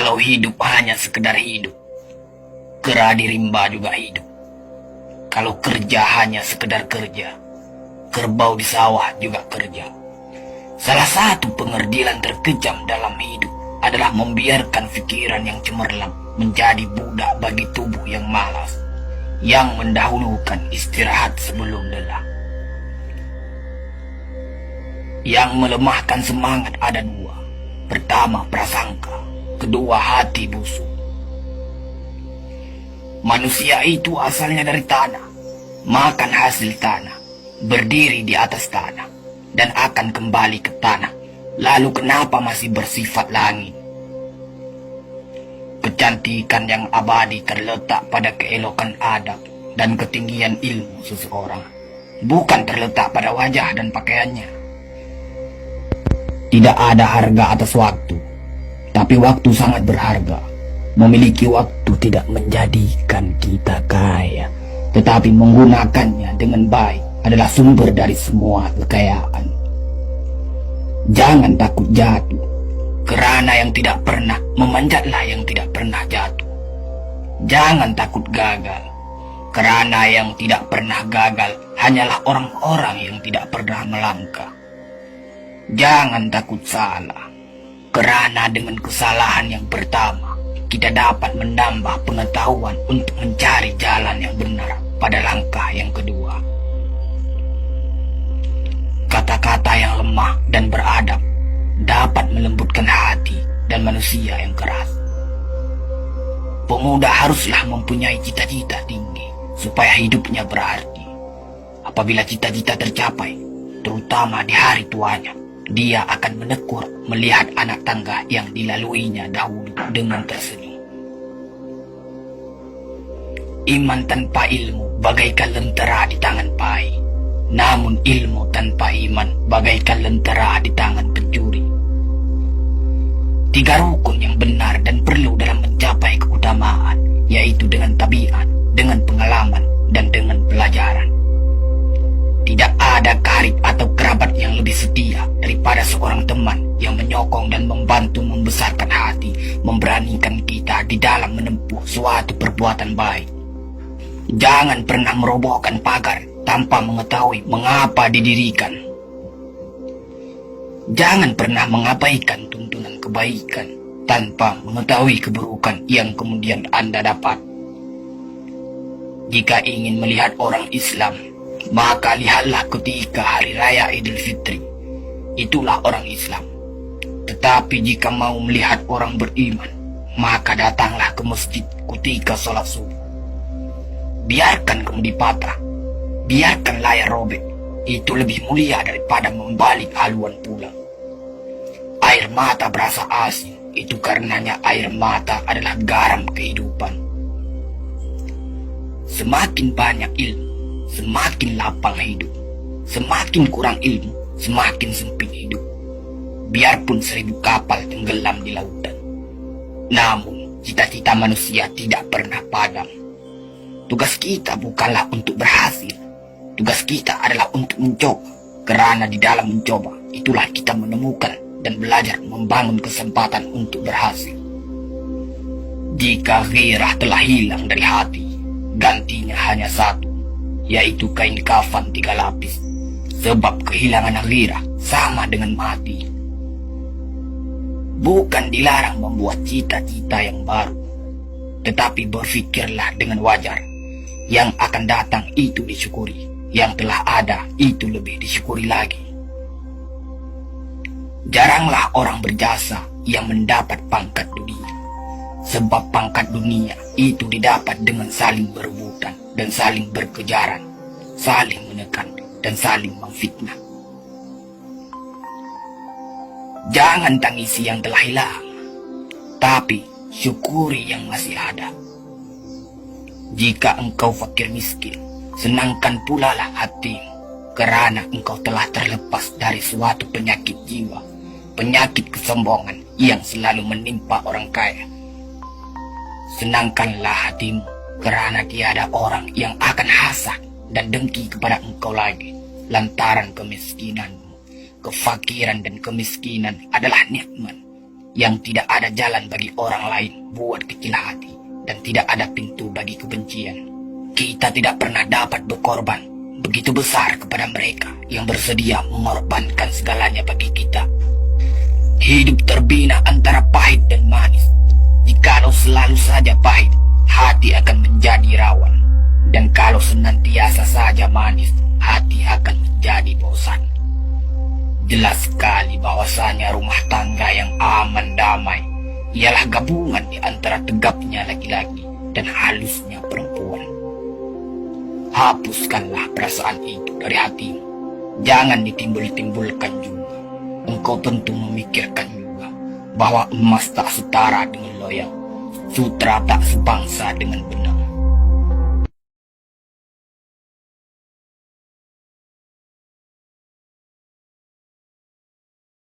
Kalau hidup hanya sekedar hidup, kera di rimba juga hidup. Kalau kerja hanya sekedar kerja, kerbau di sawah juga kerja. Salah satu pengerdilan terkejam dalam hidup adalah membiarkan pikiran yang cemerlang menjadi budak bagi tubuh yang malas, yang mendahulukan istirahat sebelum lelah. Yang melemahkan semangat ada dua. Pertama, prasangka. Kedua, hati busuk. Manusia itu asalnya dari tanah, makan hasil tanah, berdiri di atas tanah, dan akan kembali ke tanah. Lalu kenapa masih bersifat langit? Kecantikan yang abadi terletak pada keelokan adab dan ketinggian ilmu seseorang, bukan terletak pada wajah dan pakaiannya. Tidak ada harga atas waktu, tapi waktu sangat berharga. Memiliki waktu tidak menjadikan kita kaya, tetapi menggunakannya dengan baik adalah sumber dari semua kekayaan. Jangan takut jatuh, kerana yang tidak pernah memanjatlah yang tidak pernah jatuh. Jangan takut gagal, kerana yang tidak pernah gagal hanyalah orang-orang yang tidak pernah melangkah. Jangan takut salah, kerana dengan kesalahan yang pertama kita dapat menambah pengetahuan untuk mencari jalan yang benar pada langkah yang kedua. Kata-kata yang lemah dan beradab dapat melembutkan hati dan manusia yang keras. Pemuda haruslah mempunyai cita-cita tinggi supaya hidupnya berarti. Apabila cita-cita tercapai, terutama di hari tuanya, dia akan menekur melihat anak tangga yang dilaluinya dahulu dengan tersenyum. Iman tanpa ilmu bagaikan lentera di tangan pai, namun ilmu tanpa iman bagaikan lentera di tangan pencuri. Tiga rukun yang benar dan perlu dalam mencapai keutamaan, yaitu dengan tabiat, dengan pengalaman, dan dengan pelajaran. Tidak ada karib atau kerabat yang lebih setia daripada seorang teman yang menyokong dan membantu membesarkan hati, memberanikan kita di dalam menempuh suatu perbuatan baik. Jangan pernah merobohkan pagar tanpa mengetahui mengapa didirikan. Jangan pernah mengabaikan tuntunan kebaikan tanpa mengetahui keburukan yang kemudian Anda dapat. Jika ingin melihat orang Islam, maka lihatlah ketika hari raya Idul Fitri. Itulah orang Islam. Tetapi jika mau melihat orang beriman, maka datanglah ke masjid ketika sholat subuh. Biarkan kemudi patah, biarkan layar robek. Itu lebih mulia daripada membalik haluan pulang. Air mata berasa asin, itu karenanya air mata adalah garam kehidupan. Semakin banyak ilmu, semakin lapang hidup. Semakin kurang ilmu, semakin sempit hidup. Biarpun 1000 kapal tenggelam di lautan, namun cita-cita manusia tidak pernah padam. Tugas kita bukanlah untuk berhasil. Tugas kita adalah untuk mencoba. Kerana di dalam mencoba, itulah kita menemukan dan belajar membangun kesempatan untuk berhasil. Jika gairah telah hilang dari hati, gantinya hanya satu, yaitu kain kafan 3 lapis. Sebab kehilangan gairah sama dengan mati. Bukan dilarang membuat cita-cita yang baru, tetapi berfikirlah dengan wajar. Yang akan datang itu disyukuri, yang telah ada itu lebih disyukuri lagi. Jaranglah orang berjasa yang mendapat pangkat dunia, sebab pangkat dunia itu didapat dengan saling berebutan dan saling berkejaran, saling menekan dan saling memfitnah. Jangan tangisi yang telah hilang, tapi syukuri yang masih ada. Jika engkau fakir miskin, senangkan pula lah hatimu, kerana engkau telah terlepas dari suatu penyakit jiwa, penyakit kesombongan yang selalu menimpa orang kaya. Senangkanlah hatimu, kerana tiada orang yang akan hasad dan dengki kepada engkau lagi, lantaran kemiskinanmu. Kefakiran dan kemiskinan adalah nikmat yang tidak ada jalan bagi orang lain buat kecil hati, dan tidak ada pintu bagi kebencian. Kita tidak pernah dapat berkorban begitu besar kepada mereka yang bersedia mengorbankan segalanya bagi kita. Hidup terbina antara pahit dan manis. Jikalau selalu saja pahit, hati akan menjadi rawan. Dan kalau senantiasa saja manis, hati akan menjadi bosan. Jelas sekali bahwasanya rumah tangga yang aman damai ialah gabungan di antara tegapnya laki-laki dan halusnya perempuan. Hapuskanlah perasaan itu dari hatimu. Jangan ditimbul-timbulkan juga. Engkau tentu memikirkan juga bahwa emas tak setara dengan loyang, sutra tak sebangsa dengan benar.